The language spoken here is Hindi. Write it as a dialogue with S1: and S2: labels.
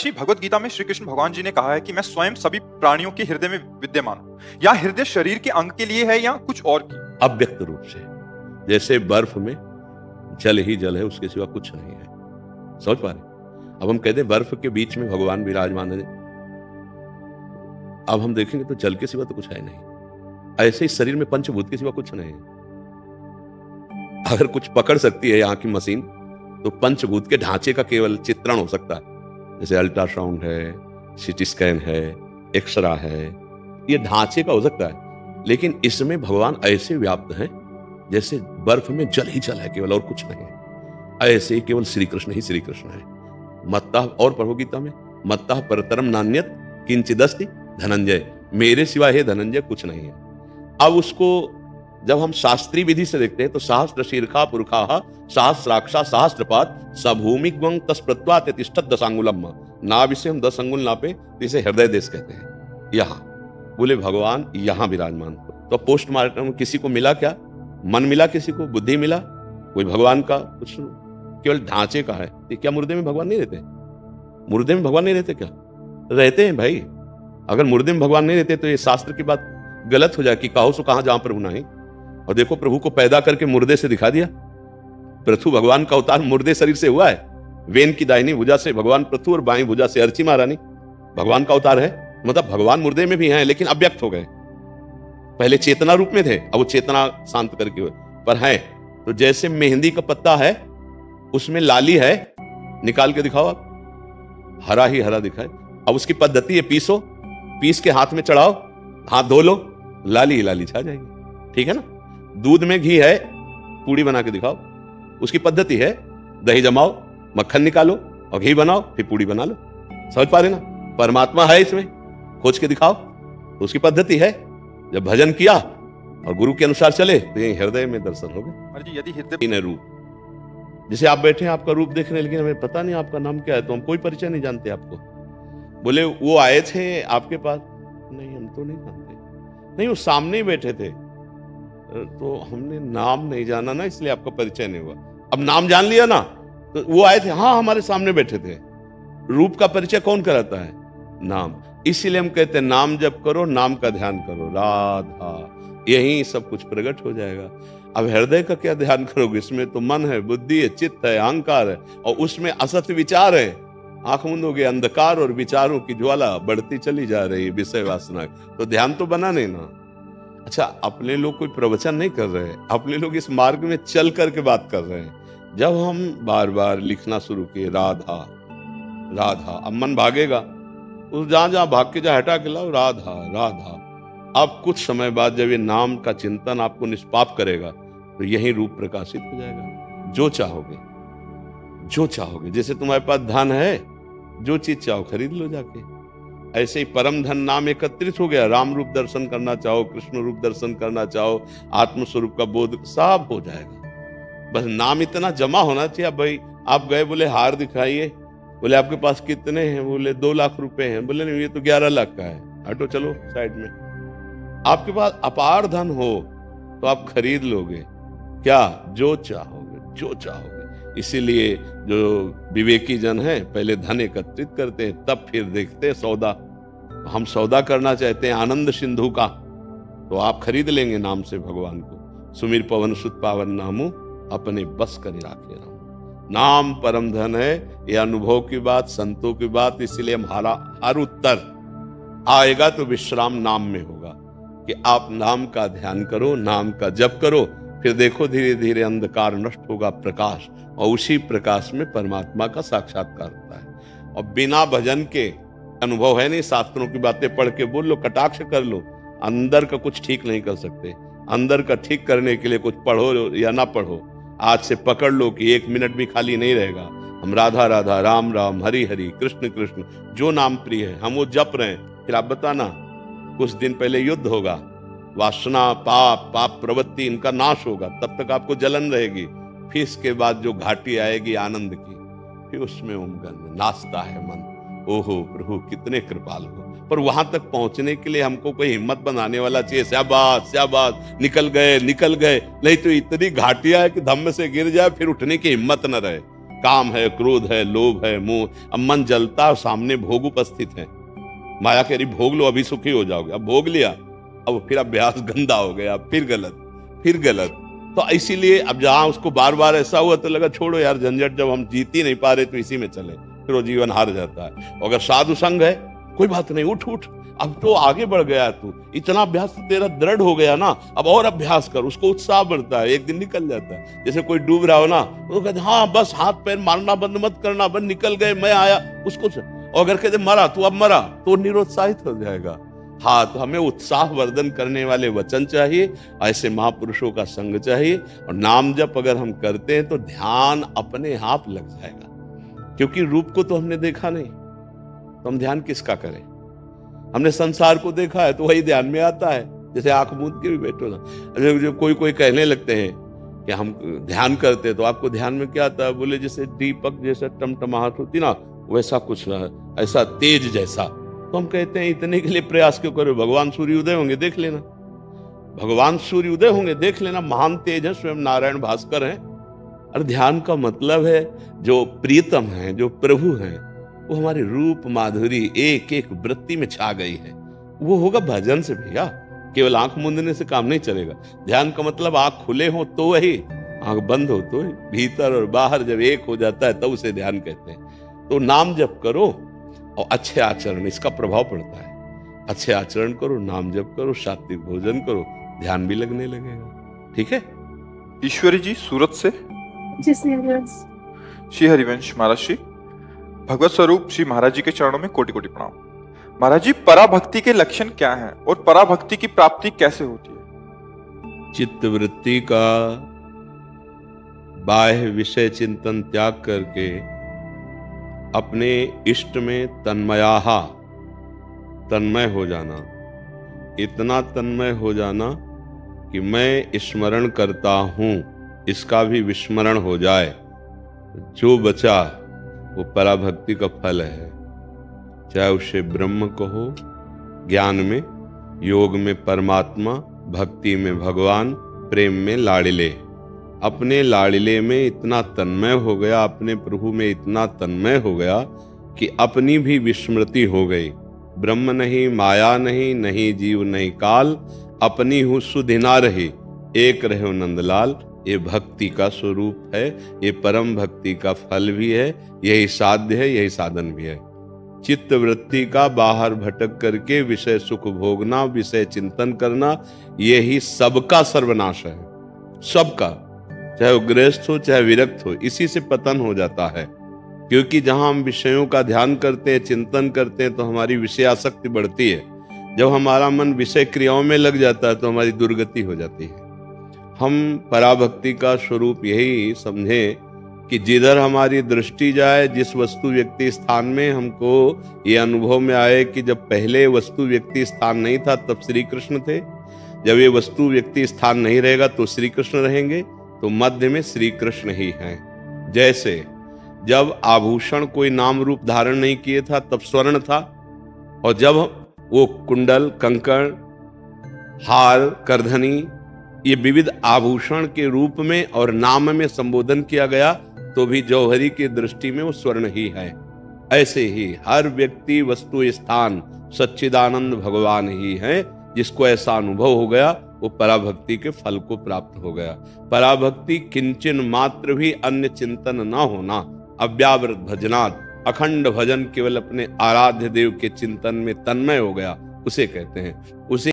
S1: साक्षी, भगवत गीता में श्री कृष्ण भगवान जी ने कहा है कि मैं स्वयं सभी प्राणियों के हृदय में विद्यमान हूं। या हृदय शरीर के अंग के लिए है या कुछ और की?
S2: अव्यक्त रूप से, जैसे बर्फ में जल ही जल है, उसके सिवा कुछ नहीं है। समझ पा रहे? अब हम कहते हैं बर्फ के बीच में भगवान विराजमान है, अब हम देखेंगे तो जल के सिवा तो कुछ है नहीं। ऐसे ही शरीर में पंचभूत के सिवा कुछ नहीं है। अगर कुछ पकड़ सकती है यहाँ की मशीन, तो पंचभूत के ढांचे का केवल चित्रण हो सकता है। जैसे अल्ट्रासाउंड है, सीटी स्कैन है, एक्सरा है, ये ढांचे का हो सकता है। लेकिन इसमें भगवान ऐसे व्याप्त हैं जैसे बर्फ में जल ही जल है केवल, और कुछ नहीं है। ऐसे ही केवल श्री कृष्ण ही श्री कृष्ण है। मत्तः, और पढ़ो गीता में, मत्तः परतरम नान्यत किंचिदस्ति धनंजय, मेरे सिवा हे धनंजय कुछ नहीं है। अब उसको जब हम शास्त्रीय विधि से देखते हैं तो सहस्त्र शीर्षा पुरुषा सहस्राक्षा सहस्त्रपाद सभूमिग्वं तस्प्रत्वात तिष्ठत दशांगुलम, ना विषय हम 10 अंगुल नापे, इसे हृदय देश कहते हैं। यहाँ बोले भगवान यहाँ विराजमान। तो पोस्टमार्टम किसी को मिला क्या? मन मिला, किसी को बुद्धि मिला, कोई भगवान का कुछ केवल ढांचे का है। क्या मुर्दे में भगवान नहीं रहते? मुर्दे में भगवान नहीं रहते क्या? रहते हैं भाई। अगर मुर्दे में भगवान नहीं रहते तो ये शास्त्र की बात गलत हो जाए कि कहो सो कहां जहां प्रभु नहीं। और देखो, प्रभु को पैदा करके मुर्दे से दिखा दिया। पृथु भगवान का अवतार मुर्दे शरीर से हुआ है। वेन की दाहिनी भुजा से भगवान पृथु और बाईं भुजा से अर्ची महारानी भगवान का अवतार है। मतलब भगवान मुर्दे में भी हैं, लेकिन अव्यक्त हो गए। पहले चेतना रूप में थे, अब वो चेतना शांत करके हुए पर है। तो जैसे मेहंदी का पत्ता है, उसमें लाली है, निकाल के दिखाओ आप, हरा ही हरा दिखाए। अब उसकी पद्धति है, पीसो, पीस के हाथ में चढ़ाओ, हाथ धो लो, लाली ही लाली छा जाएगी। ठीक है ना? दूध में घी है, पूड़ी बना के दिखाओ, उसकी पद्धति है, दही जमाओ, मक्खन निकालो और घी बनाओ, फिर पूड़ी बना लो। समझ पा रहे ना? परमात्मा है इसमें, खोज के दिखाओ, तो उसकी पद्धति है। जब भजन किया और गुरु के अनुसार चले तो यही हृदय में दर्शन हो गए।
S1: यदि हृदय
S2: रूप, जैसे आप बैठे हैं, आपका रूप देख रहे हैं, लेकिन हमें पता नहीं आपका नाम क्या है, तो हम कोई परिचय नहीं जानते आपको। बोले वो आए थे आपके पास, नहीं हम तो नहीं जानते। नहीं, वो सामने ही बैठे थे, तो हमने नाम नहीं जाना ना, इसलिए आपका परिचय नहीं हुआ। अब नाम जान लिया ना, तो वो आए थे, हाँ हमारे सामने बैठे थे। रूप का परिचय कौन कराता है? नाम। इसीलिए हम कहते हैं नाम जप करो, नाम का ध्यान करो, राधा, यही सब कुछ प्रकट हो जाएगा। अब हृदय का क्या ध्यान करोगे? इसमें तो मन है, बुद्धि है, चित्त है, अहंकार है, और उसमें असत्य विचार है। आंख मूंदोगे, अंधकार और विचारों की ज्वाला बढ़ती चली जा रही है, विषय वासना। तो ध्यान तो बना नहीं ना। अच्छा, अपने लोग कोई प्रवचन नहीं कर रहे, अपने लोग इस मार्ग में चल करके बात कर रहे हैं। जब हम बार बार लिखना शुरू किए राधा राधा, अब मन भागेगा, उस जहां जहां भाग के जहां हटा के लाओ राधा राधा। अब कुछ समय बाद जब ये नाम का चिंतन आपको निष्पाप करेगा तो यही रूप प्रकाशित हो जाएगा। जो चाहोगे, जो चाहोगे, जैसे तुम्हारे पास धन है, जो चीज चाहो खरीद लो जाके। ऐसे ही परम धन नाम एकत्रित हो गया। राम रूप दर्शन करना चाहो, कृष्ण रूप दर्शन करना चाहो, आत्म स्वरूप का बोध, सब हो जाएगा। बस नाम इतना जमा होना चाहिए। अब भाई आप गए, बोले हार दिखाइए, बोले आपके पास कितने हैं? बोले 2 लाख रुपए हैं। बोले नहीं, ये तो 11 लाख का है। हटो, चलो साइड में। आपके पास अपार धन हो तो आप खरीद लोगे क्या? जो चाहोगे, जो चाहोगे। इसीलिए जो विवेकी जन है पहले धन एकत्रित करते हैं, तब फिर देखते हैं सौदा। हम सौदा करना चाहते हैं आनंद सिंधु का, तो आप खरीद लेंगे नाम से भगवान को। सुमिर पवन सुत पावन नामू, अपने बस कर राखे राम। नाम परम धन है, ये अनुभव की बात, संतों की बात। इसीलिए हमारा हर उत्तर आएगा तो विश्राम नाम में होगा कि आप नाम का ध्यान करो, नाम का जप करो, फिर देखो धीरे धीरे अंधकार नष्ट होगा, प्रकाश, और उसी प्रकाश में परमात्मा का साक्षात्कार होता है। और बिना भजन के अनुभव है नहीं। शास्त्रों की बातें पढ़ के बोल लो, कटाक्ष कर लो, अंदर का कुछ ठीक नहीं कर सकते। अंदर का ठीक करने के लिए कुछ पढ़ो या ना पढ़ो, आज से पकड़ लो कि 1 मिनट भी खाली नहीं रहेगा। हम राधा राधा, राम राम, हरि हरि, कृष्ण कृष्ण, जो नाम प्रिय है हम वो जप रहे हैं। फिर आप बताना, कुछ दिन पहले युद्ध होगा, वासना, पाप प्रवृत्ति, इनका नाश होगा, तब तक आपको जलन रहेगी। फिर इसके बाद जो घाटी आएगी आनंद की, फिर उसमें उमगन नाचता है मन। ओहो प्रभु कितने कृपाल हो। पर वहां तक पहुंचने के लिए हमको कोई हिम्मत बनाने वाला चाहिए। शाबाश शाबाश, निकल गए निकल गए। नहीं तो इतनी घाटियां है कि धम्म से गिर जाए फिर उठने की हिम्मत न रहे। काम है, क्रोध है, लोभ है, मोह। अब मन जलता और सामने भोग उपस्थित है। माया कह रही भोग लो, अभी सुखी हो जाओगे। अब भोग लिया, अब फिर अभ्यास गंदा हो गया, फिर गलत। तो इसीलिए अब जहां उसको बार बार ऐसा हुआ तो लगा छोड़ो यार झंझट, जब हम जीत ही नहीं पा रहे तो इसी में चले, फिर वो जीवन हार जाता है। अगर साधु संग है, कोई बात नहीं, उठ, अब तो आगे बढ़ गया तू, इतना अभ्यास तो तेरा दृढ़ हो गया ना, अब और अभ्यास कर। उसको उत्साह बढ़ता है, एक दिन निकल जाता है। जैसे कोई डूब रहा हो ना, तो कहते हाँ बस हाथ पैर मारना बंद मत करना, बस निकल गए, मैं आया उसको। और अगर कहते मरा तू, अब मरा, तो निरुत्साहित हो जाएगा। हाँ, तो हमें उत्साह वर्धन करने वाले वचन चाहिए, ऐसे महापुरुषों का संग चाहिए। और नाम जप अगर हम करते हैं तो ध्यान अपने आप लग जाएगा, क्योंकि रूप को तो हमने देखा नहीं, तो हम ध्यान किसका करें। हमने संसार को देखा है तो वही ध्यान में आता है। जैसे आंख मूंद के भी बैठो ना, जब कोई कहने लगते हैं कि हम ध्यान करते हैं, तो आपको ध्यान में क्या आता है? बोले जैसे दीपक जैसा टमटमाहट होती ना, वैसा कुछ ऐसा तेज जैसा। तो हम कहते हैं इतने के लिए प्रयास क्यों करो, भगवान सूर्य उदय होंगे देख लेना, भगवान सूर्य उदय होंगे देख लेना, महान तेज है, स्वयं नारायण भास्कर हैं। और ध्यान का मतलब है जो प्रियतम है, जो प्रभु हैं, वो हमारे रूप माधुरी एक एक वृत्ति में छा गई है। वो होगा भजन से भैया, केवल आंख मूंदने से काम नहीं चलेगा। ध्यान का मतलब आंख खुले हो तो वही, आंख बंद हो तो वही। भीतर और बाहर जब एक हो जाता है तब उसे ध्यान कहते हैं। तो नाम जप करो और अच्छे आचरण, इसका प्रभाव पड़ता है। अच्छे आचरण करो, नाम जप करो, सात्विक भोजन करो, ध्यान भी लगने लगेगा। ठीक है।
S1: ईश्वरी जी सूरत से। श्री हरिवंश महाराज श्री भगवत स्वरूप श्री महाराज जी के चरणों में कोटि कोटि प्रणाम। महाराज जी, पराभक्ति के लक्षण क्या हैं और पराभक्ति की प्राप्ति कैसे होती है?
S2: चित्त वृत्ति का बाह्य विषय चिंतन त्याग करके अपने इष्ट में तन्मय हो जाना, इतना तन्मय हो जाना कि मैं स्मरण करता हूं, इसका भी विस्मरण हो जाए, जो बचा वो पराभक्ति का फल है। चाहे उसे ब्रह्म कहो, ज्ञान में, योग में परमात्मा, भक्ति में भगवान, प्रेम में लाड़िले। अपने लाड़िले में इतना तन्मय हो गया, अपने प्रभु में इतना तन्मय हो गया कि अपनी भी विस्मृति हो गई। ब्रह्म नहीं, माया नहीं, नहीं जीव नहीं काल, अपनी हूँ सुधि ना रही, एक रहे नंदलाल। ये भक्ति का स्वरूप है, ये परम भक्ति का फल भी है, यही साध्य है, यही साधन भी है। चित्त वृत्ति का बाहर भटक करके विषय सुख भोगना, विषय चिंतन करना, यही सबका सर्वनाश है। सबका, चाहे वो गृहस्थ हो चाहे विरक्त हो, इसी से पतन हो जाता है। क्योंकि जहां हम विषयों का ध्यान करते हैं, चिंतन करते हैं, तो हमारी विषयासक्ति बढ़ती है। जब हमारा मन विषय क्रियाओं में लग जाता है तो हमारी दुर्गति हो जाती है। हम पराभक्ति का स्वरूप यही समझें कि जिधर हमारी दृष्टि जाए, जिस वस्तु व्यक्ति स्थान में हमको ये अनुभव में आए कि जब पहले वस्तु व्यक्ति स्थान नहीं था तब श्री कृष्ण थे, जब ये वस्तु व्यक्ति स्थान नहीं रहेगा तो श्री कृष्ण रहेंगे, तो मध्य में श्री कृष्ण ही हैं। जैसे जब आभूषण कोई नाम रूप धारण नहीं किए था तब स्वर्ण था, और जब वो कुंडल, कंकण, हार, करधनी, ये विविध आभूषण के रूप में और नाम में संबोधन किया गया तो भी जौहरी की दृष्टि में वो स्वर्ण ही है। ऐसे ही हर व्यक्ति, वस्तु, स्थान सच्चिदानंद भगवान ही है। जिसको ऐसा अनुभव हो गया वो पराभक्ति के फल को प्राप्त हो गया। पराभक्ति किंचन मात्र भी अन्य चिंतन न होना, अव्यावृत भजनात्, अखंड भजन, केवल अपने आराध्य देव के चिंतन में तन्मय हो गया, उसे कहते हैं। उसे